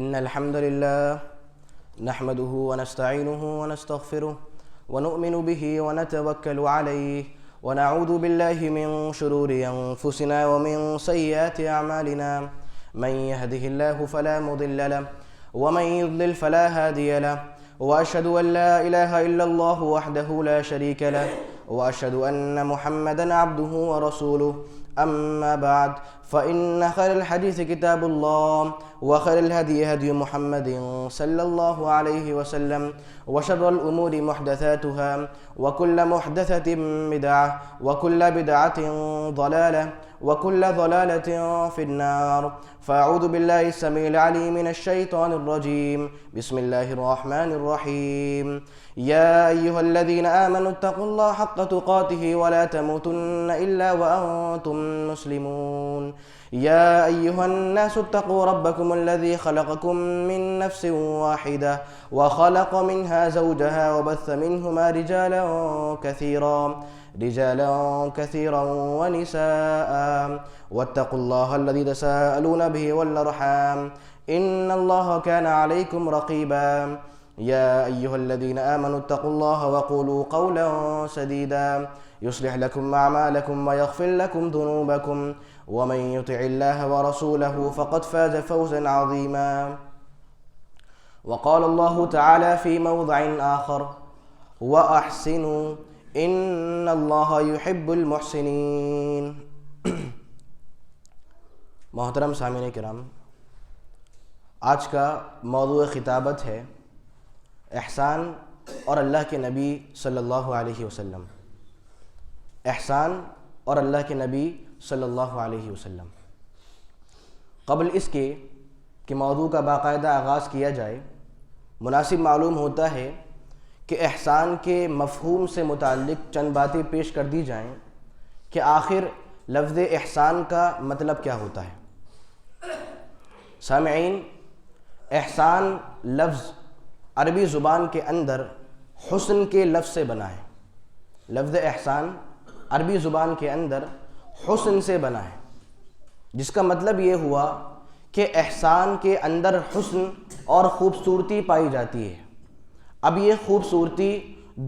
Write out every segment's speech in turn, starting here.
إن الحمد لله نحمده ونستعينه ونستغفره ونؤمن به ونتوكل عليه ونعوذ بالله من شرور أنفسنا ومن سيئات أعمالنا من يهده الله فلا مضل له ومن يضلل فلا هادي له وأشهد أن لا إله إلا الله وحده لا شريك له وأشهد أن محمدا عبده ورسوله أما بعد فإن خير الحديث كتاب الله وخير الهدي هدي محمد صلى الله عليه وسلم وشر الأمور محدثاتها وكل محدثة بدعة وكل بدعة ضلالة وكل ضلالة في النار. فأعوذ بالله السميع العليم من الشيطان الرجيم. بسم الله الرحمن الرحيم. يا أيها الذين آمنوا اتقوا الله حق تقاته ولا تموتن إلا وأنتم مسلمون. يا أيها الناس اتقوا ربكم الذي خلقكم من نفس واحدة وخلق منها زوجها وبث منهما رجالا كثيرا ونساء واتقوا الله الذي تساءلون به والأرحام إن الله كان عليكم رقيبا. يا أيها الذين آمنوا اتقوا الله وقولوا قولا سديدا يصلح لكم أعمالكم ويغفر لكم ذنوبكم ومن يطع الله ورسوله فقد فاز فوزا عظيما. وقال الله تعالى في موضع آخر وأحسنوا إن الله يحب المحسنين. محترم سامعین کرام، آج کا موضوع خطابت ہے احسان اور اللہ کے نبی صلی اللہ علیہ وسلم. احسان اور اللہ کے نبی صلی اللہ علیہ وسلم. قبل اس کے کہ موضوع کا باقاعدہ آغاز کیا جائے، مناسب معلوم ہوتا ہے کہ احسان کے مفہوم سے متعلق چند باتیں پیش کر دی جائیں کہ آخر لفظ احسان کا مطلب کیا ہوتا ہے. سامعین، احسان لفظ عربی زبان کے اندر حسن کے لفظ سے بنا ہے. لفظ احسان عربی زبان کے اندر حسن سے بنا ہے، جس کا مطلب یہ ہوا کہ احسان کے اندر حسن اور خوبصورتی پائی جاتی ہے. اب یہ خوبصورتی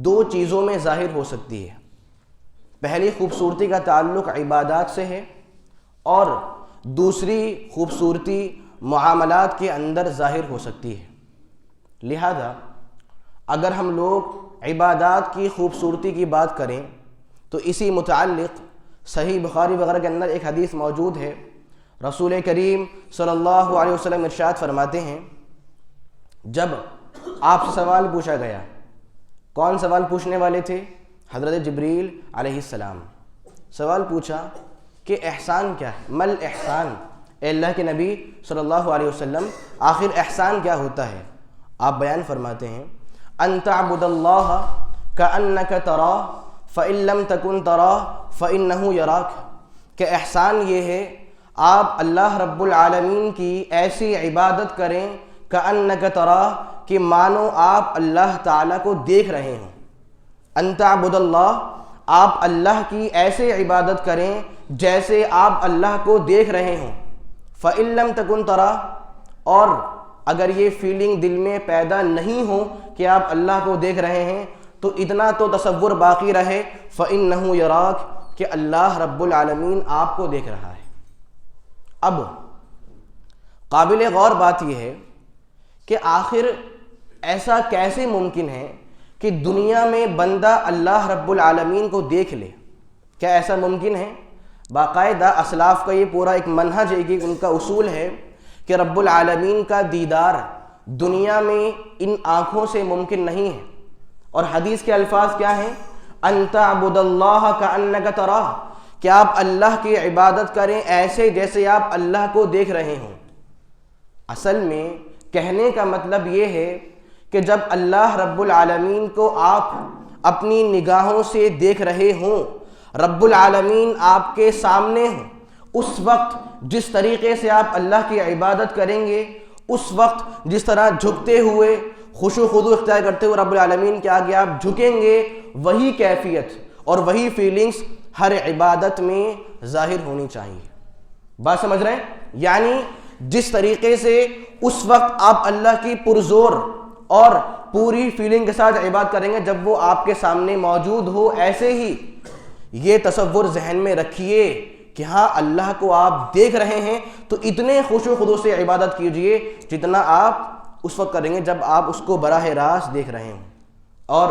دو چیزوں میں ظاہر ہو سکتی ہے. پہلی خوبصورتی کا تعلق عبادات سے ہے اور دوسری خوبصورتی معاملات کے اندر ظاہر ہو سکتی ہے. لہذا اگر ہم لوگ عبادات کی خوبصورتی کی بات کریں تو اسی متعلق صحیح بخاری وغیرہ کے اندر ایک حدیث موجود ہے. رسول کریم صلی اللہ علیہ وسلم ارشاد فرماتے ہیں، جب آپ سے سوال پوچھا گیا، کون سوال پوچھنے والے تھے؟ حضرت جبریل علیہ السلام. سوال پوچھا کہ احسان کیا ہے؟ مل احسان، اے اللہ کے نبی صلی اللہ علیہ وسلم آخر احسان کیا ہوتا ہے؟ آپ بیان فرماتے ہیں، ان تعبد اللہ کأنک تراہ فإن لم تکن تراہ فإنہ یراک. کہ احسان یہ ہے آپ اللہ رب العالمین کی ایسی عبادت کریں کأنک تراہ کہ مانو آپ اللہ تعالیٰ کو دیکھ رہے ہوں. ان تعبد اللہ، آپ اللہ کی ایسے عبادت کریں جیسے آپ اللہ کو دیکھ رہے ہوں. فإن لم تکن تراہ، اور اگر یہ فیلنگ دل میں پیدا نہیں ہو کہ آپ اللہ کو دیکھ رہے ہیں تو اتنا تو تصور باقی رہے فإنہ یراک، کہ اللہ رب العالمین آپ کو دیکھ رہا ہے. اب قابل غور بات یہ ہے کہ آخر ایسا کیسے ممکن ہے کہ دنیا میں بندہ اللہ رب العالمین کو دیکھ لے؟ کیا ایسا ممکن ہے؟ باقاعدہ اسلاف کا یہ پورا ایک منہج ہے کہ ان کا اصول ہے کہ رب العالمین کا دیدار دنیا میں ان آنکھوں سے ممکن نہیں ہے. اور حدیث کے الفاظ کیا ہیں؟ ان تعبد اللہ کأنک تراہ، کہ آپ اللہ کی عبادت کریں ایسے جیسے آپ اللہ کو دیکھ رہے ہوں. اصل میں کہنے کا مطلب یہ ہے کہ جب اللہ رب العالمین کو آپ اپنی نگاہوں سے دیکھ رہے ہوں، رب العالمین آپ کے سامنے ہوں، اس وقت جس طریقے سے آپ اللہ کی عبادت کریں گے، اس وقت جس طرح جھکتے ہوئے خشوع و خضوع اختیار کرتے ہوئے رب العالمین کے آگے آپ جھکیں گے، وہی کیفیت اور وہی فیلنگز ہر عبادت میں ظاہر ہونی چاہیے. بات سمجھ رہے ہیں؟ یعنی جس طریقے سے اس وقت آپ اللہ کی پرزور اور پوری فیلنگ کے ساتھ عبادت کریں گے جب وہ آپ کے سامنے موجود ہو، ایسے ہی یہ تصور ذہن میں رکھیے کہ ہاں اللہ کو آپ دیکھ رہے ہیں، تو اتنے خشوع و خضوع سے عبادت کیجئے جتنا آپ اس وقت کریں گے جب آپ اس کو براہ راست دیکھ رہے ہوں۔ اور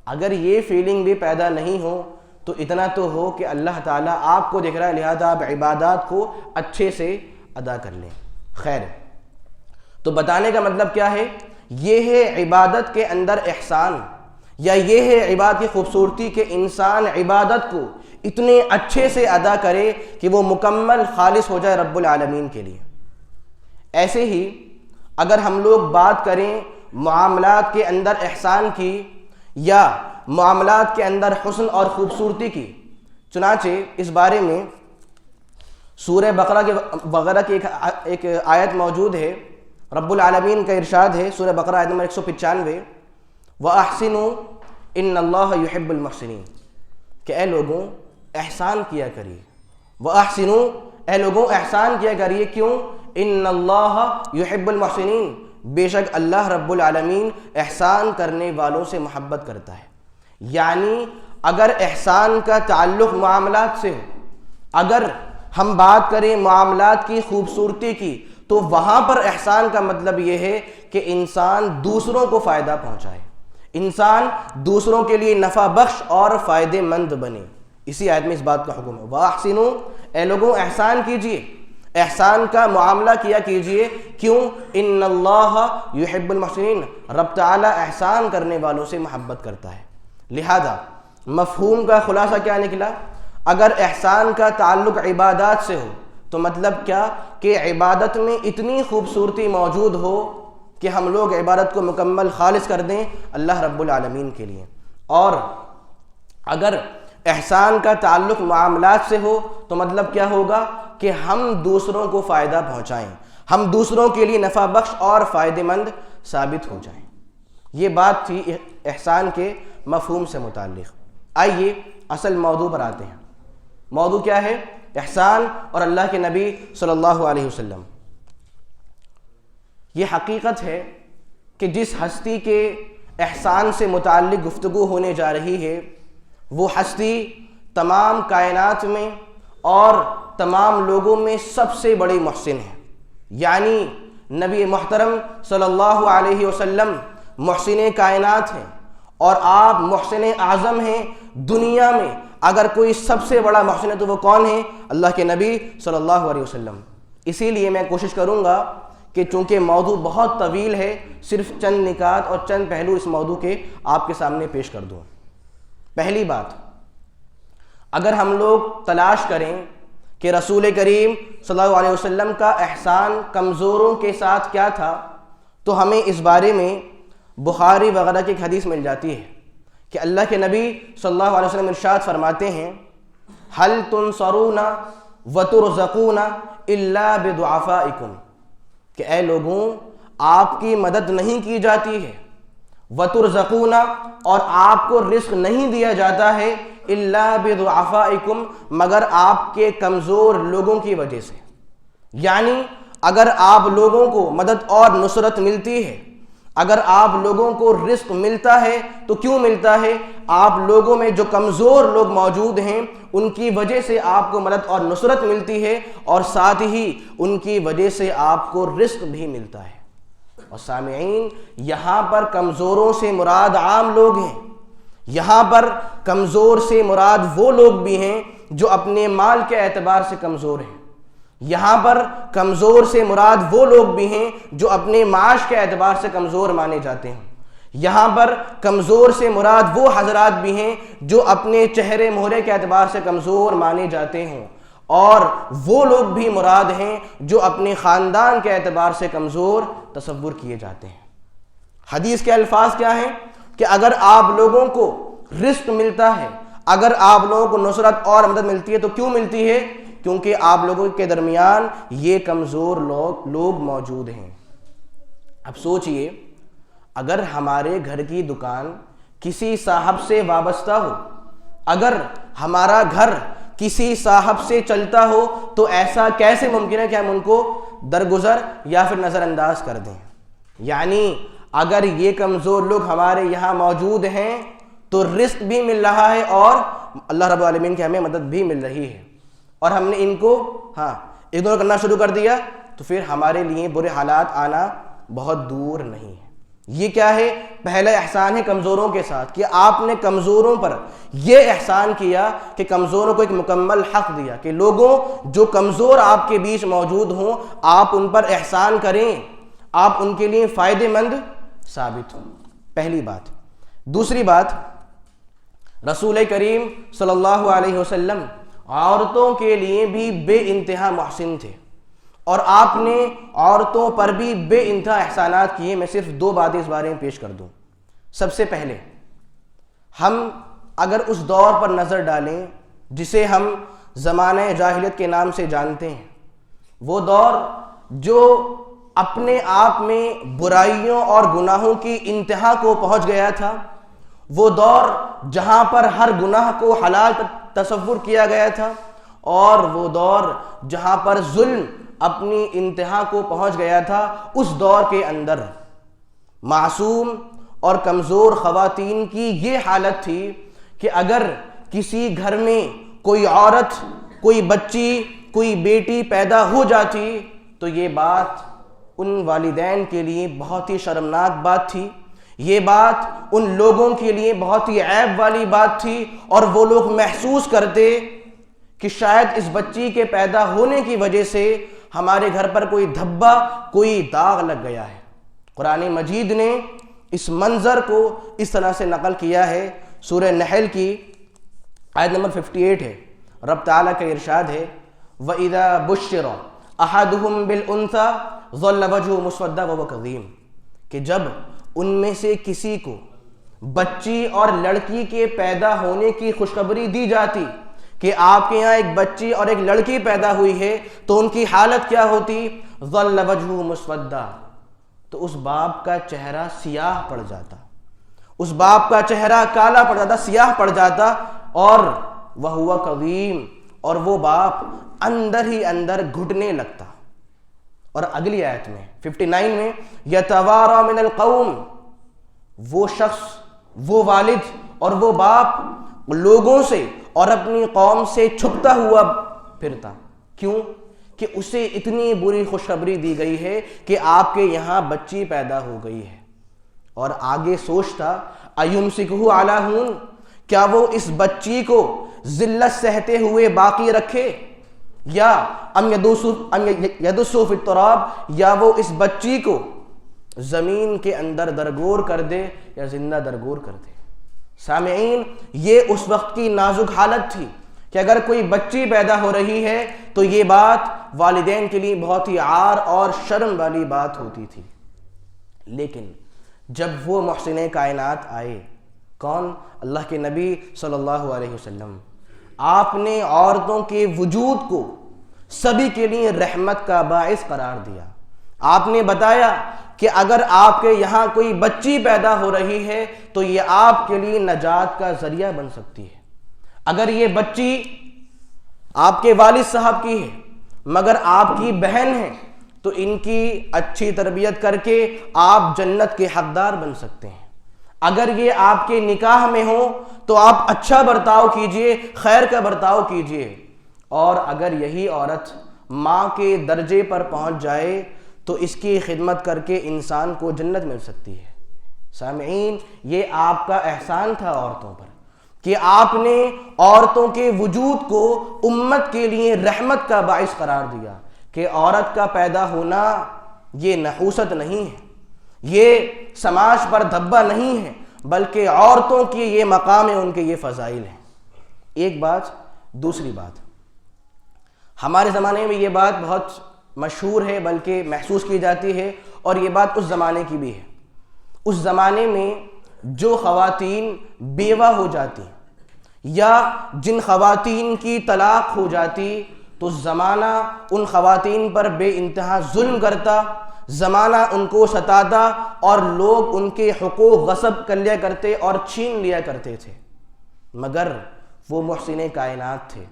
اگر یہ فیلنگ بھی پیدا نہیں ہو تو اتنا تو ہو کہ اللہ تعالیٰ آپ کو دیکھ رہا ہے، لہذا آپ عبادات کو اچھے سے ادا کر لیں۔ خیر، تو بتانے کا مطلب کیا ہے؟ یہ ہے عبادت کے اندر احسان، یا یہ ہے عبادت کی خوبصورتی کہ انسان عبادت کو اتنے اچھے سے ادا کرے کہ وہ مکمل خالص ہو جائے رب العالمین کے لیے۔ ایسے ہی اگر ہم لوگ بات کریں معاملات کے اندر احسان کی یا معاملات کے اندر حسن اور خوبصورتی کی، چنانچہ اس بارے میں سورہ بقرہ کی ایک آیت موجود ہے۔ رب العالمین کا ارشاد ہے، سورہ بقرہ آیت نمبر 195، وَأَحْسِنُوا إِنَّ اللَّهَ يُحِبُّ الْمُحْسِنِينَ، کہ اے لوگوں احسان کیا کریے۔ وَأَحْسِنُوا، اے لوگوں احسان کیا کریے، کیوں؟ إِنَّ اللَّهَ يُحِبُّ الْمُحْسِنِينَ، بے شک اللہ رب العالمین احسان کرنے والوں سے محبت کرتا ہے۔ یعنی اگر احسان کا تعلق معاملات سے ہو، اگر ہم بات کریں معاملات کی خوبصورتی کی، تو وہاں پر احسان کا مطلب یہ ہے کہ انسان دوسروں کو فائدہ پہنچائے، انسان دوسروں کے لیے نفع بخش اور فائدہ مند بنے۔ اسی آیت میں اس بات کا حکم ہے، وَأَحْسِنُوا، اے لوگوں احسان کیجئے، احسان کا معاملہ کیا کیجئے، کیوں؟ إِنَّ اللَّهَ يُحِبُّ الْمُحْسِنِينَ، رب تعالیٰ احسان کرنے والوں سے محبت کرتا ہے۔ لہذا مفہوم کا خلاصہ کیا نکلا؟ اگر احسان کا تعلق عبادات سے ہو تو مطلب کیا کہ عبادت میں اتنی خوبصورتی موجود ہو کہ ہم لوگ عبادت کو مکمل خالص کر دیں اللہ رب العالمین کے لیے۔ اور اگر احسان کا تعلق معاملات سے ہو تو مطلب کیا ہوگا کہ ہم دوسروں کو فائدہ پہنچائیں، ہم دوسروں کے لیے نفع بخش اور فائدہ مند ثابت ہو جائیں۔ یہ بات تھی احسان کے مفہوم سے متعلق۔ آئیے اصل موضوع پر آتے ہیں۔ موضوع کیا ہے؟ احسان اور اللہ کے نبی صلی اللہ علیہ وسلم۔ یہ حقیقت ہے کہ جس ہستی کے احسان سے متعلق گفتگو ہونے جا رہی ہے وہ ہستی تمام کائنات میں اور تمام لوگوں میں سب سے بڑی محسن ہے، یعنی نبی محترم صلی اللہ علیہ وسلم محسن کائنات ہیں اور آپ محسن اعظم ہیں دنیا میں۔ اگر کوئی سب سے بڑا محسن ہے تو وہ کون ہے؟ اللہ کے نبی صلی اللہ علیہ وسلم۔ اسی لیے میں کوشش کروں گا کہ چونکہ موضوع بہت طویل ہے، صرف چند نکات اور چند پہلو اس موضوع کے آپ کے سامنے پیش کر دوں۔ پہلی بات، اگر ہم لوگ تلاش کریں کہ رسول کریم صلی اللہ علیہ وسلم کا احسان کمزوروں کے ساتھ کیا تھا تو ہمیں اس بارے میں بخاری وغیرہ کی ایک حدیث مل جاتی ہے کہ اللہ کے نبی صلی اللہ علیہ وسلم ارشاد فرماتے ہیں، هل تنصرون وترزقون الا بضعفائکم، کہ اے لوگوں آپ کی مدد نہیں کی جاتی ہے، وترزقون، اور آپ کو رزق نہیں دیا جاتا ہے، الا بضعفائکم، مگر آپ کے کمزور لوگوں کی وجہ سے۔ یعنی اگر آپ لوگوں کو مدد اور نصرت ملتی ہے، اگر آپ لوگوں کو رزق ملتا ہے تو کیوں ملتا ہے؟ آپ لوگوں میں جو کمزور لوگ موجود ہیں ان کی وجہ سے آپ کو مدد اور نصرت ملتی ہے، اور ساتھ ہی ان کی وجہ سے آپ کو رزق بھی ملتا ہے۔ اور سامعین، یہاں پر کمزوروں سے مراد عام لوگ ہیں، یہاں پر کمزور سے مراد وہ لوگ بھی ہیں جو اپنے مال کے اعتبار سے کمزور ہیں، یہاں پر کمزور سے مراد وہ لوگ بھی ہیں جو اپنے معاش کے اعتبار سے کمزور مانے جاتے ہیں، یہاں پر کمزور سے مراد وہ حضرات بھی ہیں جو اپنے چہرے مہرے کے اعتبار سے کمزور مانے جاتے ہیں، اور وہ لوگ بھی مراد ہیں جو اپنے خاندان کے اعتبار سے کمزور تصور کیے جاتے ہیں۔ حدیث کے الفاظ کیا ہیں کہ اگر آپ لوگوں کو رزق ملتا ہے، اگر آپ لوگوں کو نصرت اور مدد ملتی ہے تو کیوں ملتی ہے؟ کیونکہ آپ لوگوں کے درمیان یہ کمزور لوگ موجود ہیں۔ اب سوچئے، اگر ہمارے گھر کی دکان کسی صاحب سے وابستہ ہو، اگر ہمارا گھر کسی صاحب سے چلتا ہو تو ایسا کیسے ممکن ہے کہ ہم ان کو درگزر یا پھر نظر انداز کر دیں؟ یعنی اگر یہ کمزور لوگ ہمارے یہاں موجود ہیں تو رزق بھی مل رہا ہے اور اللہ رب العالمین کی ہمیں مدد بھی مل رہی ہے، اور ہم نے ان کو اگنور کرنا شروع کر دیا تو پھر ہمارے لیے برے حالات آنا بہت دور نہیں ہے۔ یہ کیا ہے؟ پہلا احسان ہے کمزوروں کے ساتھ، کہ آپ نے کمزوروں پر یہ احسان کیا کہ کمزوروں کو ایک مکمل حق دیا، کہ لوگوں جو کمزور آپ کے بیچ موجود ہوں آپ ان پر احسان کریں، آپ ان کے لیے فائدہ مند ثابت ہوں، پہلی بات۔ دوسری بات، رسول کریم صلی اللہ علیہ وسلم عورتوں کے لیے بھی بے انتہا محسن تھے، اور آپ نے عورتوں پر بھی بے انتہا احسانات کیے۔ میں صرف دو باتیں اس بارے میں پیش کر دوں۔ سب سے پہلے ہم اگر اس دور پر نظر ڈالیں جسے ہم زمانہ جاہلیت کے نام سے جانتے ہیں، وہ دور جو اپنے آپ میں برائیوں اور گناہوں کی انتہا کو پہنچ گیا تھا، وہ دور جہاں پر ہر گناہ کو حلال تصور کیا گیا تھا، اور وہ دور جہاں پر ظلم اپنی انتہا کو پہنچ گیا تھا، اس دور کے اندر معصوم اور کمزور خواتین کی یہ حالت تھی کہ اگر کسی گھر میں کوئی عورت، کوئی بچی، کوئی بیٹی پیدا ہو جاتی تو یہ بات ان والدین کے لیے بہت ہی شرمناک بات تھی، یہ بات ان لوگوں کے لیے بہت ہی عیب والی بات تھی، اور وہ لوگ محسوس کرتے کہ شاید اس بچی کے پیدا ہونے کی وجہ سے ہمارے گھر پر کوئی دھبا، کوئی داغ لگ گیا ہے۔ قرآن مجید نے اس منظر کو اس طرح سے نقل کیا ہے، سورہ نحل کی آیت نمبر 58 ہے، رب تعالیٰ کا ارشاد ہے وَإِذَا بُشِّرَ أَحَدُهُمْ بِالْأُنثَىٰ ظَلَّ وَجْهُهُ مُسْوَدًّا وَهُوَ كَظِيمٌ، کہ جب ان میں سے کسی کو بچی اور لڑکی کے پیدا ہونے کی خوشخبری دی جاتی کہ آپ کے یہاں ایک بچی اور ایک لڑکی پیدا ہوئی ہے، تو ان کی حالت کیا ہوتی؟ ظل وجهه مسودا، تو اس باپ کا چہرہ سیاہ پڑ جاتا، اس باپ کا چہرہ کالا پڑ جاتا، سیاہ پڑ جاتا، اور وہو کظیم، اور وہ باپ اندر ہی اندر گھٹنے لگتا۔ اور اگلی آیت میں 59 میں یتوارا من القوم، وہ شخص، وہ والد اور وہ باپ لوگوں سے اور اپنی قوم سے چھپتا ہوا پھرتا۔ کیوں؟ کہ اسے اتنی بری خوشخبری دی گئی ہے کہ آپ کے یہاں بچی پیدا ہو گئی ہے، اور آگے سوچتا ایمسکہ علی ہون، کیا وہ اس بچی کو ذلت سہتے ہوئے باقی رکھے، یا ام یدسو فی التراب، یا وہ اس بچی کو زمین کے اندر درگور کر دے یا زندہ درگور کر دے۔ سامعین، یہ اس وقت کی نازک حالت تھی کہ اگر کوئی بچی پیدا ہو رہی ہے تو یہ بات والدین کے لیے بہت ہی عار اور شرم والی بات ہوتی تھی۔ لیکن جب وہ محسن کائنات آئے، کون؟ اللہ کے نبی صلی اللہ علیہ وسلم، آپ نے عورتوں کے وجود کو سبھی کے لیے رحمت کا باعث قرار دیا۔ آپ نے بتایا کہ اگر آپ کے یہاں کوئی بچی پیدا ہو رہی ہے تو یہ آپ کے لیے نجات کا ذریعہ بن سکتی ہے۔ اگر یہ بچی آپ کے والد صاحب کی ہے مگر آپ کی بہن ہے تو ان کی اچھی تربیت کر کے آپ جنت کے حقدار بن سکتے ہیں۔ اگر یہ آپ کے نکاح میں ہو تو آپ اچھا برتاؤ کیجئے، خیر کا برتاؤ کیجئے، اور اگر یہی عورت ماں کے درجے پر پہنچ جائے تو اس کی خدمت کر کے انسان کو جنت مل سکتی ہے۔ سامعین، یہ آپ کا احسان تھا عورتوں پر کہ آپ نے عورتوں کے وجود کو امت کے لیے رحمت کا باعث قرار دیا، کہ عورت کا پیدا ہونا یہ نحوست نہیں ہے، یہ سماج پر دھبا نہیں ہے، بلکہ عورتوں کی یہ مقام ہے، ان کے یہ فضائل ہیں۔ ایک بات۔ دوسری بات، ہمارے زمانے میں یہ بات بہت مشہور ہے، بلکہ محسوس کی جاتی ہے، اور یہ بات اس زمانے کی بھی ہے۔ اس زمانے میں جو خواتین بیوہ ہو جاتی یا جن خواتین کی طلاق ہو جاتی تو زمانہ ان خواتین پر بے انتہا ظلم کرتا، زمانہ ان کو ستاتا، اور لوگ ان کے حقوق غصب کر لیا کرتے اور چھین لیا کرتے تھے۔ مگر وہ محسن کائنات تھے،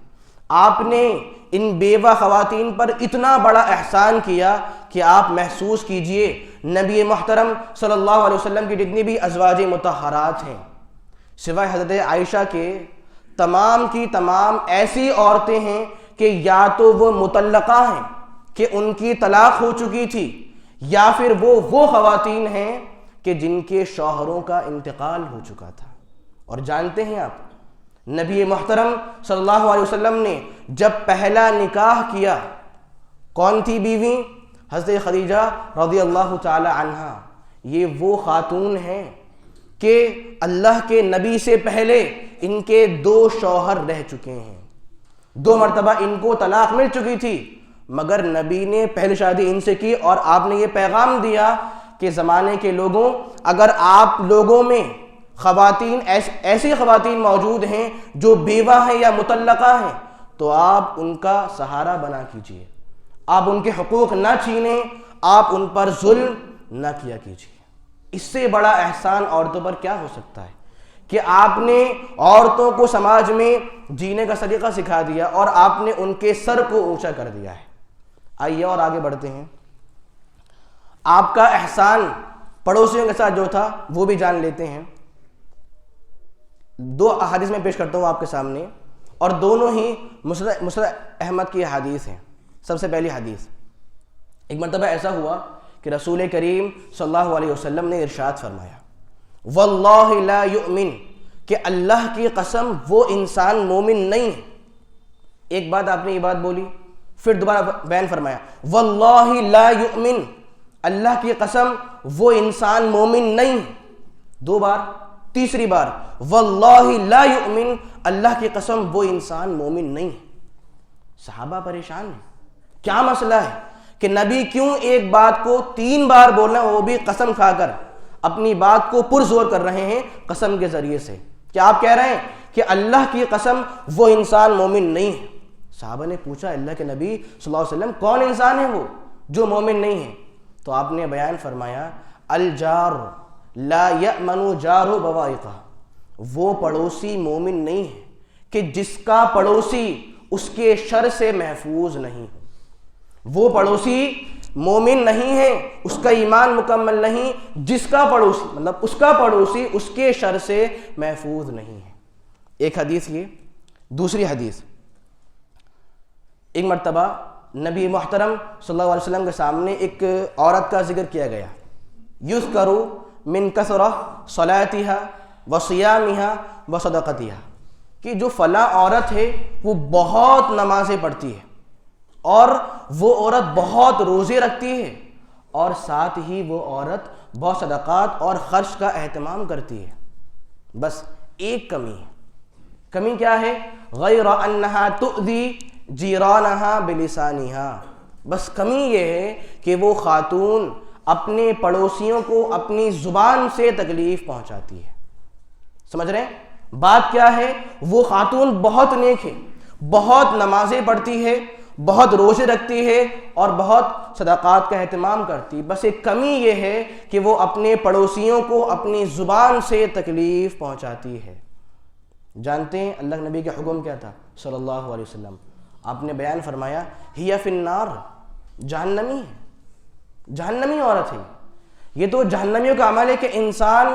آپ نے ان بیوہ خواتین پر اتنا بڑا احسان کیا کہ آپ محسوس کیجئے نبی محترم صلی اللہ علیہ وسلم کی جتنی بھی ازواج مطہرات ہیں سوائے حضرت عائشہ کے تمام کی تمام ایسی عورتیں ہیں کہ یا تو وہ مطلقہ ہیں کہ ان کی طلاق ہو چکی تھی، یا پھر وہ خواتین ہیں کہ جن کے شوہروں کا انتقال ہو چکا تھا۔ اور جانتے ہیں آپ نبی محترم صلی اللہ علیہ وسلم نے جب پہلا نکاح کیا کون تھی بیوی؟ حضرت خدیجہ رضی اللہ تعالی عنہا۔ یہ وہ خاتون ہیں کہ اللہ کے نبی سے پہلے ان کے 2 شوہر رہ چکے ہیں، 2 مرتبہ ان کو طلاق مل چکی تھی، مگر نبی نے پہلی شادی ان سے کی اور آپ نے یہ پیغام دیا کہ زمانے کے لوگوں، اگر آپ لوگوں میں خواتین ایسی خواتین موجود ہیں جو بیوہ ہیں یا مطلقہ ہیں تو آپ ان کا سہارا بنا کیجئے، آپ ان کے حقوق نہ چھینیں، آپ ان پر ظلم نہ کیا کیجئے۔ اس سے بڑا احسان عورتوں پر کیا ہو سکتا ہے کہ آپ نے عورتوں کو سماج میں جینے کا طریقہ سکھا دیا اور آپ نے ان کے سر کو اونچا کر دیا ہے۔ آئیے اور آگے بڑھتے ہیں۔ آپ کا احسان پڑوسیوں کے ساتھ جو تھا وہ بھی جان لیتے ہیں۔ 2 احادیث میں پیش کرتا ہوں آپ کے سامنے، اور دونوں ہی مسند احمد کی حدیث ہیں۔ سب سے پہلی حدیث، ایک مرتبہ ایسا ہوا کہ رسول کریم صلی اللہ علیہ وسلم نے ارشاد فرمایا واللہ لا یؤمن، کہ اللہ کی قسم وہ انسان مومن نہیں ہے۔ ایک بات آپ نے یہ بات بولی، پھر دوبارہ بیان فرمایا واللہ لا یؤمن، اللہ کی قسم وہ انسان مومن نہیں ہے، 2 بار، تیسری بار واللہ لا یؤمن، اللہ کی قسم وہ انسان مومن نہیں ہے۔ صحابہ پریشان ہیں، کیا مسئلہ ہے کہ نبی کیوں ایک بات کو 3 بار بولنا، وہ بھی قسم کھا کر اپنی بات کو پرزور کر رہے ہیں قسم کے ذریعے سے؟ کیا آپ کہہ رہے ہیں کہ اللہ کی قسم وہ انسان مومن نہیں ہے؟ صحابہ نے پوچھا اللہ کے نبی صلی اللہ علیہ وسلم کون انسان ہے وہ جو مومن نہیں ہے؟ تو آپ نے بیان فرمایا الجار لا یأمن جارہ بوائقہ، وہ پڑوسی مومن نہیں ہے کہ جس کا پڑوسی اس کے شر سے محفوظ نہیں ہے۔ وہ پڑوسی مومن نہیں ہے، اس کا ایمان مکمل نہیں جس کا پڑوسی، مطلب اس کا پڑوسی اس کے شر سے محفوظ نہیں ہے۔ ایک حدیث یہ۔ دوسری حدیث، ایک مرتبہ نبی محترم صلی اللہ علیہ وسلم کے سامنے ایک عورت کا ذکر کیا گیا، یذکر من کثرہ صلاتہا وصیامہا وصدقتہا، کہ جو فلاں عورت ہے وہ بہت نمازیں پڑھتی ہے اور وہ عورت بہت روزے رکھتی ہے اور ساتھ ہی وہ عورت بہت صدقات اور خرچ کا اہتمام کرتی ہے، بس ایک کمی ہے۔ کمی کیا ہے؟ غیر انہا تؤذی جیرانہا بلسانہا، بس کمی یہ ہے کہ وہ خاتون اپنے پڑوسیوں کو اپنی زبان سے تکلیف پہنچاتی ہے۔ سمجھ رہے ہیں بات کیا ہے؟ وہ خاتون بہت نیک ہے، بہت نمازیں پڑھتی ہے، بہت روزے رکھتی ہے اور بہت صدقات کا اہتمام کرتی، بس ایک کمی یہ ہے کہ وہ اپنے پڑوسیوں کو اپنی زبان سے تکلیف پہنچاتی ہے۔ جانتے ہیں اللہ کے نبی کا حکم کیا تھا صلی اللہ علیہ وسلم؟ آپ نے بیان فرمایا ہی فی النار، جہنمی ہے، جہنمی عورت ہے۔ یہ تو جہنمیوں کا عمل ہے کہ انسان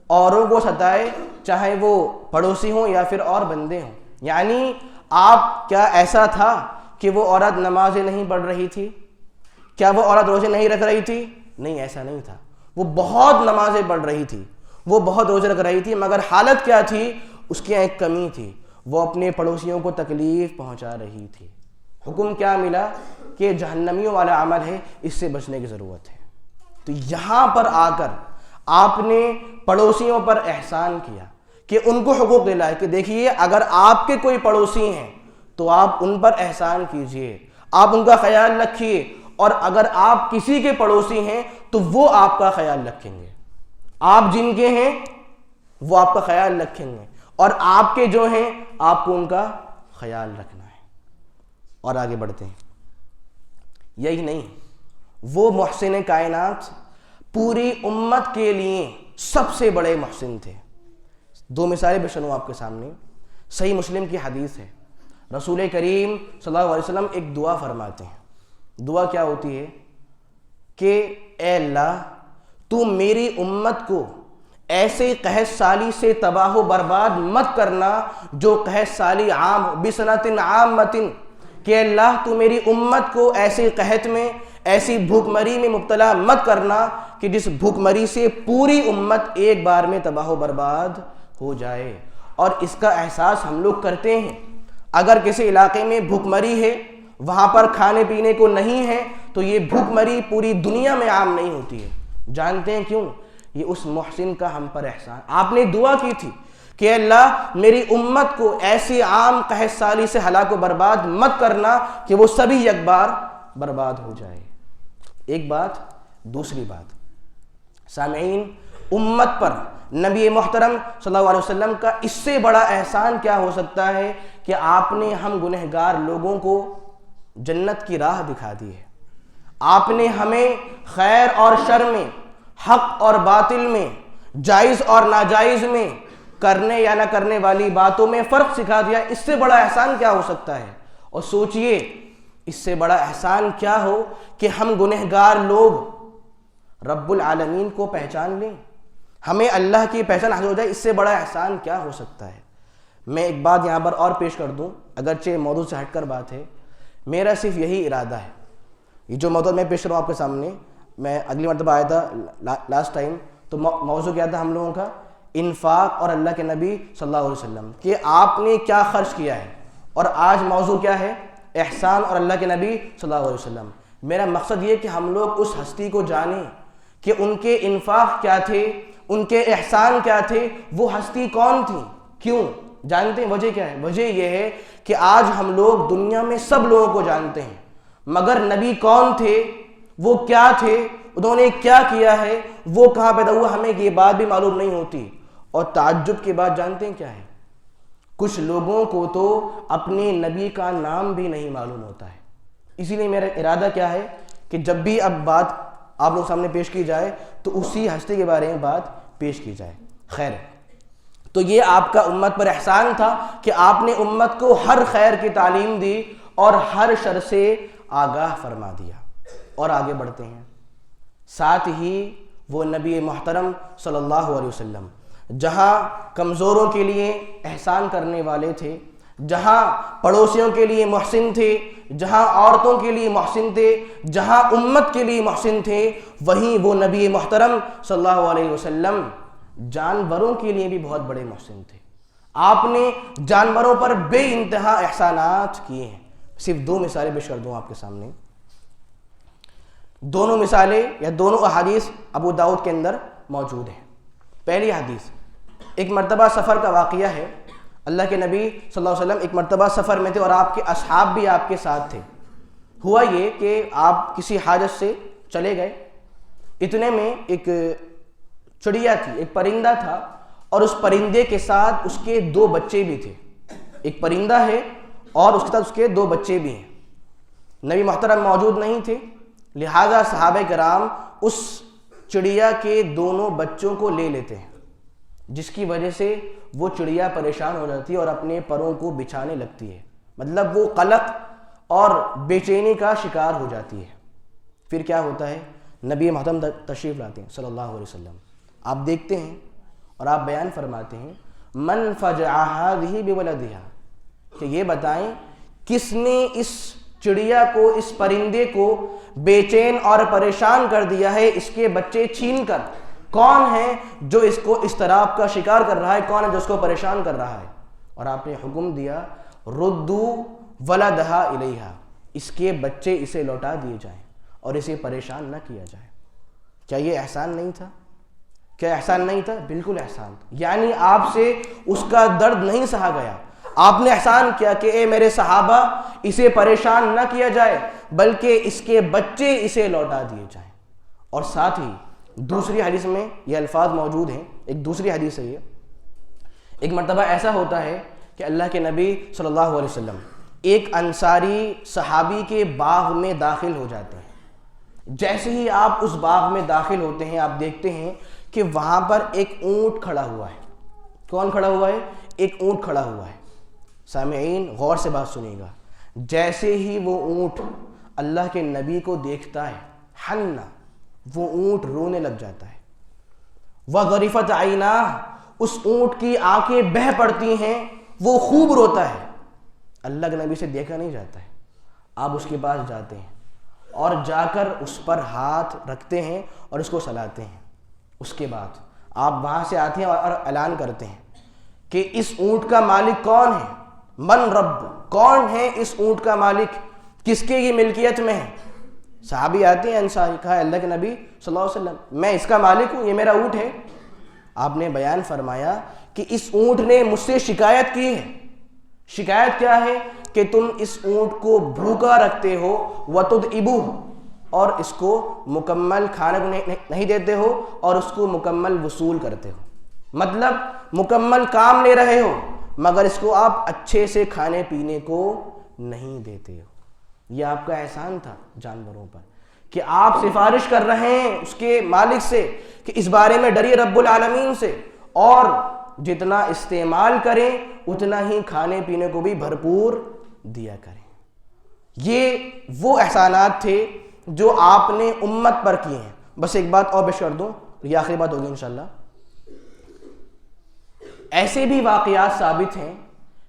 اوروں کو ستائے، چاہے وہ پڑوسی ہوں یا پھر اور بندے ہوں۔ یعنی آپ کیا ایسا تھا کہ وہ عورت نمازیں نہیں پڑھ رہی تھی؟ کیا وہ عورت روزے نہیں رکھ رہی تھی؟ نہیں، ایسا نہیں تھا، وہ بہت نمازیں پڑھ رہی تھی، وہ بہت روزے رکھ رہی تھی، مگر حالت کیا تھی؟ اس کی ایک کمی تھی، وہ اپنے پڑوسیوں کو تکلیف پہنچا رہی تھی۔ حکم کیا ملا کہ جہنمیوں والا عمل ہے، اس سے بچنے کی ضرورت ہے۔ تو یہاں پر آ کر آپ نے پڑوسیوں پر احسان کیا کہ ان کو حقوق دلائے کہ دیکھیے اگر آپ کے کوئی پڑوسی ہیں تو آپ ان پر احسان کیجئے، آپ ان کا خیال رکھیے، اور اگر آپ کسی کے پڑوسی ہیں تو وہ آپ کا خیال رکھیں گے، آپ جن کے ہیں وہ آپ کا خیال رکھیں گے، اور آپ کے جو ہیں آپ کو ان کا خیال رکھنا ہے۔ اور آگے بڑھتے ہیں۔ یہی نہیں، وہ محسن کائنات پوری امت کے لیے سب سے بڑے محسن تھے۔ 2 مثالیں پیش کروں آپ کے سامنے۔ صحیح مسلم کی حدیث ہے، رسول کریم صلی اللہ علیہ وسلم ایک دعا فرماتے ہیں. دعا کیا ہوتی ہے کہ اے اللہ تو میری امت کو ایسے قحط سالی سے تباہ و برباد مت کرنا جو قحط سالی عام ہو، بسنۃ عامۃ، کہ اللہ تو میری امت کو ایسے قحط میں، ایسی بھوک مری میں مبتلا مت کرنا کہ جس بھوک مری سے پوری امت ایک بار میں تباہ و برباد ہو جائے. اور اس کا احساس ہم لوگ کرتے ہیں. اگر کسی علاقے میں بھوک مری ہے، وہاں پر کھانے پینے کو نہیں ہے، تو یہ بھوک مری پوری دنیا میں عام نہیں ہوتی ہے. جانتے ہیں کیوں؟ یہ اس محسن کا ہم پر احسان. آپ نے دعا کی تھی کہ اللہ میری امت کو ایسی عام قحط سالی سے ہلاک و برباد مت کرنا کہ وہ سبھی یک بار برباد ہو جائے. ایک بات. دوسری بات، سامعین، امت پر نبی محترم صلی اللہ علیہ وسلم کا اس سے بڑا احسان کیا ہو سکتا ہے کہ آپ نے ہم گنہگار لوگوں کو جنت کی راہ دکھا دی ہے. آپ نے ہمیں خیر اور شر میں، حق اور باطل میں، جائز اور ناجائز میں، کرنے یا نہ کرنے والی باتوں میں فرق سکھا دیا. اس سے بڑا احسان کیا ہو سکتا ہے؟ اور سوچئے اس سے بڑا احسان کیا ہو کہ ہم گنہگار لوگ رب العالمین کو پہچان لیں، ہمیں اللہ کی پہچان حاصل ہو جائے. اس سے بڑا احسان کیا ہو سکتا ہے؟ میں ایک بات یہاں پر اور پیش کر دوں، اگرچہ موضوع سے ہٹ کر بات ہے. میرا صرف یہی ارادہ ہے، یہ جو موضوع میں پیش کروں آپ کے سامنے، میں اگلی مرتبہ آیا تھا لاسٹ ٹائم تو موضوع کیا تھا ہم لوگوں کا؟ انفاق اور اللہ کے نبی صلی اللہ علیہ وسلم، کہ آپ نے کیا خرچ کیا ہے. اور آج موضوع کیا ہے؟ احسان اور اللہ کے نبی صلی اللہ علیہ وسلم. میرا مقصد یہ کہ ہم لوگ اس ہستی کو جانیں کہ ان کے انفاق کیا تھے، ان کے احسان کیا تھے، وہ ہستی کون تھی. کیوں جانتے ہیں؟ وجہ کیا ہے؟ وجہ یہ ہے کہ آج ہم لوگ دنیا میں سب لوگوں کو جانتے ہیں، مگر نبی کون تھے، وہ کیا تھے، انہوں نے کیا کیا ہے، وہ کہاں پیدا ہوا، ہمیں یہ بات بھی معلوم نہیں ہوتی. اور تعجب کی بات جانتے ہیں کیا ہے؟ کچھ لوگوں کو تو اپنے نبی کا نام بھی نہیں معلوم ہوتا ہے. اسی لیے میرا ارادہ کیا ہے کہ جب بھی اب بات آپ لوگ سامنے پیش کی جائے تو اسی ہستی کے بارے میں بات پیش کی جائے. خیر، تو یہ آپ کا امت پر احسان تھا کہ آپ نے امت کو ہر خیر کی تعلیم دی اور ہر شر سے آگاہ فرما دیا. اور آگے بڑھتے ہیں. ساتھ ہی وہ نبی محترم صلی اللہ علیہ وسلم جہاں کمزوروں کے لیے احسان کرنے والے تھے، جہاں پڑوسیوں کے لیے محسن تھے، جہاں عورتوں کے لیے محسن تھے، جہاں امت کے لیے محسن تھے، وہیں وہ نبی محترم صلی اللہ علیہ وسلم جانوروں کے لیے بھی بہت بڑے محسن تھے. آپ نے جانوروں پر بے انتہا احسانات کیے ہیں. صرف دو مثالیں پیش کر دوں آپ کے سامنے. دونوں مثالیں یا دونوں احادیث ابو داؤد کے اندر موجود ہیں. پہلی حدیث، ایک مرتبہ سفر کا واقعہ ہے. اللہ کے نبی صلی اللہ علیہ وسلم ایک مرتبہ سفر میں تھے اور آپ کے اصحاب بھی آپ کے ساتھ تھے. ہوا یہ کہ آپ کسی حاجت سے چلے گئے، اتنے میں ایک چڑیا تھی، ایک پرندہ تھا، اور اس پرندے کے ساتھ اس کے دو بچے بھی تھے. ایک پرندہ ہے اور اس کے ساتھ اس کے دو بچے بھی ہیں. نبی محترم موجود نہیں تھے، لہذا صحابہ کرام اس چڑیا کے دونوں بچوں کو لے لیتے ہیں، جس کی وجہ سے وہ چڑیا پریشان ہو جاتی ہے اور اپنے پروں کو بچھانے لگتی ہے. مطلب وہ قلق اور بے چینی کا شکار ہو جاتی ہے. پھر کیا ہوتا ہے؟ نبی محترم تشریف لاتے ہیں صلی اللہ علیہ وسلم. آپ دیکھتے ہیں اور آپ بیان فرماتے ہیں، من فجع هذه بولدها، کہ یہ بتائیں کس نے اس چڑیا کو، اس پرندے کو بے چین اور پریشان کر دیا ہے اس کے بچے چھین کر. کون ہے جو اس کو اضطراب کا شکار کر رہا ہے؟ کون ہے جو اس کو پریشان کر رہا ہے؟ اور آپ نے حکم دیا، ردو ولدہا الیہا، اس کے بچے اسے لوٹا دیے جائیں اور اسے پریشان نہ کیا جائے. کیا یہ احسان نہیں تھا؟ کیا احسان نہیں تھا؟ بالکل احسان تھا. یعنی آپ سے اس کا درد نہیں سہا گیا. آپ نے احسان کیا کہ اے میرے صحابہ، اسے پریشان نہ کیا جائے بلکہ اس کے بچے اسے لوٹا دیے جائیں. اور ساتھ ہی دوسری حدیث میں یہ الفاظ موجود ہیں. ایک دوسری حدیث ہے یہ، ایک مرتبہ ایسا ہوتا ہے کہ اللہ کے نبی صلی اللہ علیہ وسلم ایک انصاری صحابی کے باغ میں داخل ہو جاتے ہیں. جیسے ہی آپ اس باغ میں داخل ہوتے ہیں، آپ دیکھتے ہیں کہ وہاں پر ایک اونٹ کھڑا ہوا ہے. کون کھڑا ہوا ہے؟ ایک اونٹ کھڑا ہوا ہے. سامعین غور سے بات سنیے گا، جیسے ہی وہ اونٹ اللہ کے نبی کو دیکھتا ہے، حنا، وہ اونٹ رونے لگ جاتا ہے، وَغَرِفَتْ عَيْنَاهُ، اس اونٹ کی آنکھیں بہہ پڑتی ہیں، وہ خوب روتا ہے۔ اللہ کے نبی سے دیکھا نہیں جاتا ہے، آپ اس کے پاس جاتے ہیں اور جا کر اس پر ہاتھ رکھتے ہیں اور اس کو سلاتے ہیں۔ اس کے بعد آپ وہاں سے آتے ہیں اور اعلان کرتے ہیں کہ اس اونٹ کا مالک کون ہے، من رب، کون ہے اس اونٹ کا مالک، کس کے یہ ملکیت میں ہے؟ صحابی آتے ہیں انصاری، کہا اللہ کے نبی صلی اللہ علیہ وسلم میں اس کا مالک ہوں، یہ میرا اونٹ ہے۔ آپ نے بیان فرمایا کہ اس اونٹ نے مجھ سے شکایت کی ہے۔ شکایت کیا ہے؟ کہ تم اس اونٹ کو بھوکا رکھتے ہو، وَتُدْعِبُهُ، اور اس کو مکمل کھانے کو نہیں دیتے ہو اور اس کو مکمل وصول کرتے ہو، مطلب مکمل کام لے رہے ہو مگر اس کو آپ اچھے سے کھانے پینے کو نہیں دیتے ہو۔ یہ آپ کا احسان تھا جانوروں پر کہ آپ سفارش کر رہے ہیں اس کے مالک سے کہ اس بارے میں ڈریے رب العالمین سے، اور جتنا استعمال کریں اتنا ہی کھانے پینے کو بھی بھرپور دیا کریں۔ یہ وہ احسانات تھے جو آپ نے امت پر کیے ہیں۔ بس ایک بات اور پیش کر دوں، یہ آخری بات ہوگی انشاءاللہ۔ ایسے بھی واقعات ثابت ہیں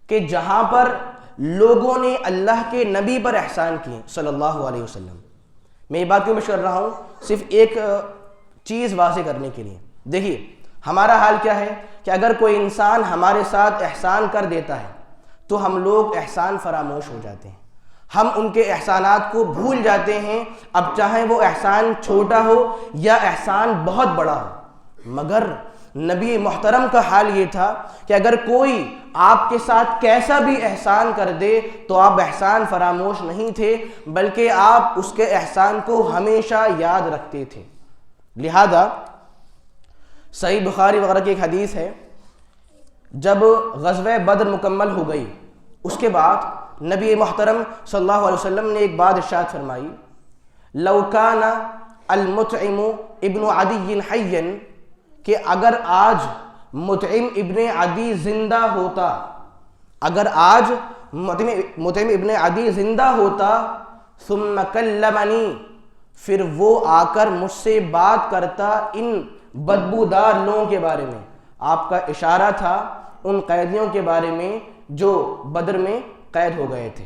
کہ جہاں پر لوگوں نے اللہ کے نبی پر احسان کیے صلی اللہ علیہ وسلم۔ میں یہ بات کیوں پیش کر رہا ہوں؟ صرف ایک چیز واضح کرنے کے لیے۔ دیکھیے ہمارا حال کیا ہے کہ اگر کوئی انسان ہمارے ساتھ احسان کر دیتا ہے تو ہم لوگ احسان فراموش ہو جاتے ہیں، ہم ان کے احسانات کو بھول جاتے ہیں، اب چاہے وہ احسان چھوٹا ہو یا احسان بہت بڑا ہو۔ مگر نبی محترم کا حال یہ تھا کہ اگر کوئی آپ کے ساتھ کیسا بھی احسان کر دے تو آپ احسان فراموش نہیں تھے، بلکہ آپ اس کے احسان کو ہمیشہ یاد رکھتے تھے۔ لہذا صحیح بخاری وغیرہ کی ایک حدیث ہے، جب غزوہ بدر مکمل ہو گئی اس کے بعد نبی محترم صلی اللہ علیہ وسلم نے ایک بات ارشاد فرمائی، لو کان المطعم ابن عدی حیا، کہ اگر آج مطعم ابن عدی زندہ ہوتا، اگر آج مطعم ابن عدی زندہ ہوتا، ثم کلمنی، پھر وہ آ کر مجھ سے بات کرتا ان بدبودار لوگوں کے بارے میں۔ آپ کا اشارہ تھا ان قیدیوں کے بارے میں جو بدر میں قید ہو گئے تھے۔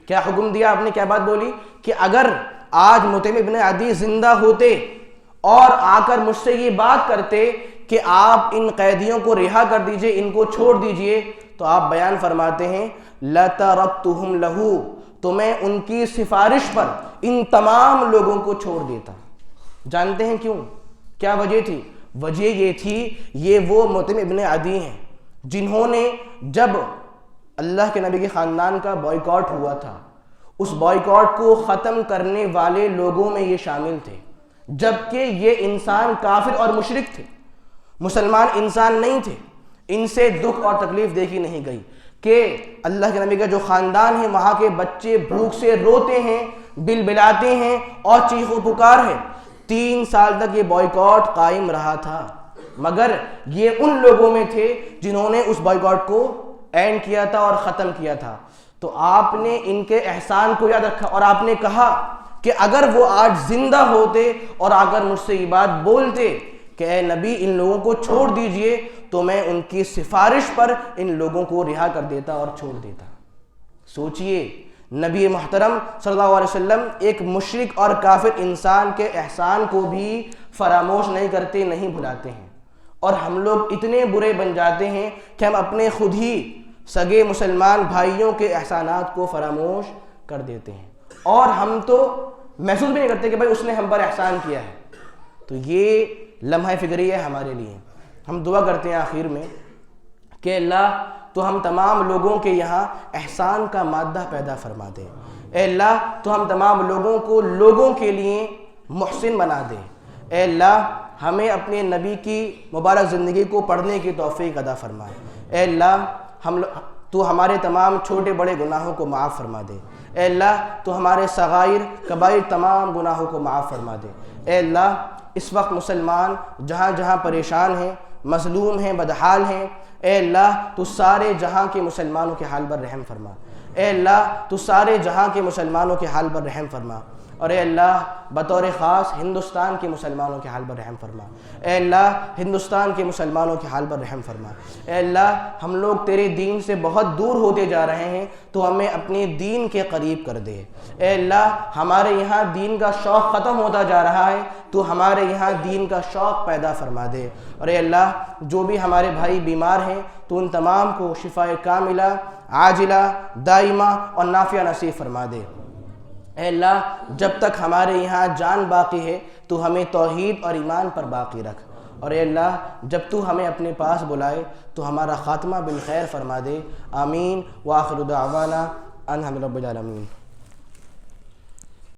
کیا حکم دیا آپ نے؟ کیا بات بولی کہ اگر آج مطعم ابن عدی زندہ ہوتے اور آ کر مجھ سے یہ بات کرتے کہ آپ ان قیدیوں کو رہا کر دیجئے، ان کو چھوڑ دیجئے، تو آپ بیان فرماتے ہیں لَتَرَكْتُهُمْ لَهُ، تو میں ان کی سفارش پر ان تمام لوگوں کو چھوڑ دیتا۔ جانتے ہیں کیوں؟ کیا وجہ تھی؟ وجہ یہ تھی یہ وہ مطعم ابن عدی ہیں جنہوں نے جب اللہ کے نبی کے خاندان کا بائیکاٹ ہوا تھا، اس بائیکاٹ کو ختم کرنے والے لوگوں میں یہ شامل تھے، جبکہ یہ انسان کافر اور مشرک تھے، مسلمان انسان نہیں تھے۔ ان سے دکھ اور تکلیف دیکھی نہیں گئی کہ اللہ کے نبی کا جو خاندان ہے وہاں کے بچے بھوک سے روتے ہیں، بلبلاتے ہیں اور چیخ و پکار ہے۔ 3 سال تک یہ بائیکاٹ قائم رہا تھا، مگر یہ ان لوگوں میں تھے جنہوں نے اس بائیکاٹ کو اینڈ کیا تھا اور ختم کیا تھا۔ تو آپ نے ان کے احسان کو یاد رکھا اور آپ نے کہا کہ اگر وہ آج زندہ ہوتے اور آ کر مجھ سے یہ بات بولتے کہ اے نبی ان لوگوں کو چھوڑ دیجئے، تو میں ان کی سفارش پر ان لوگوں کو رہا کر دیتا اور چھوڑ دیتا۔ سوچئے نبی محترم صلی اللہ علیہ وسلم ایک مشرک اور کافر انسان کے احسان کو بھی فراموش نہیں کرتے، نہیں بھلاتے ہیں، اور ہم لوگ اتنے برے بن جاتے ہیں کہ ہم اپنے خود ہی سگے مسلمان بھائیوں کے احسانات کو فراموش کر دیتے ہیں، اور ہم تو محسوس بھی نہیں کرتے کہ بھائی اس نے ہم پر احسان کیا ہے۔ تو یہ لمحہ فکری ہے ہمارے لیے۔ ہم دعا کرتے ہیں آخر میں کہ اللہ تو ہم تمام لوگوں کے یہاں احسان کا مادہ پیدا فرما دے، اے اللہ تو ہم تمام لوگوں کو لوگوں کے لیے محسن بنا دے، اے اللہ ہمیں اپنے نبی کی مبارک زندگی کو پڑھنے کی توفیق عطا فرمائے، اے اللہ تو ہمارے تمام چھوٹے بڑے گناہوں کو معاف فرما دے، اے اللہ تو ہمارے صغائر کبائر تمام گناہوں کو معاف فرما دے، اے اللہ اس وقت مسلمان جہاں جہاں پریشان ہیں، مظلوم ہیں، بدحال ہیں، اے اللہ تو سارے جہاں کے مسلمانوں کے حال پر رحم فرما، اے اللہ تو سارے جہاں کے مسلمانوں کے حال پر رحم فرما، اور اے اللہ بطور خاص ہندوستان کے مسلمانوں کے حال پر رحم فرما، اے اللہ ہندوستان کے مسلمانوں کے حال پر رحم فرما۔ اے اللہ ہم لوگ تیرے دین سے بہت دور ہوتے جا رہے ہیں، تو ہمیں اپنے دین کے قریب کر دے۔ اے اللہ ہمارے یہاں دین کا شوق ختم ہوتا جا رہا ہے، تو ہمارے یہاں دین کا شوق پیدا فرما دے۔ اور اے اللہ جو بھی ہمارے بھائی بیمار ہیں تو ان تمام کو شفائے کاملہ، عاجلہ، دائمہ اور نافعہ نصیب فرما دے۔ اے اللہ جب تک ہمارے یہاں جان باقی ہے تو ہمیں توحید اور ایمان پر باقی رکھ، اور اے اللہ جب تو ہمیں اپنے پاس بلائے تو ہمارا خاتمہ بالخیر فرما دے۔ آمین۔ وآخر دعوانا ان الحمد للہ رب العالمین۔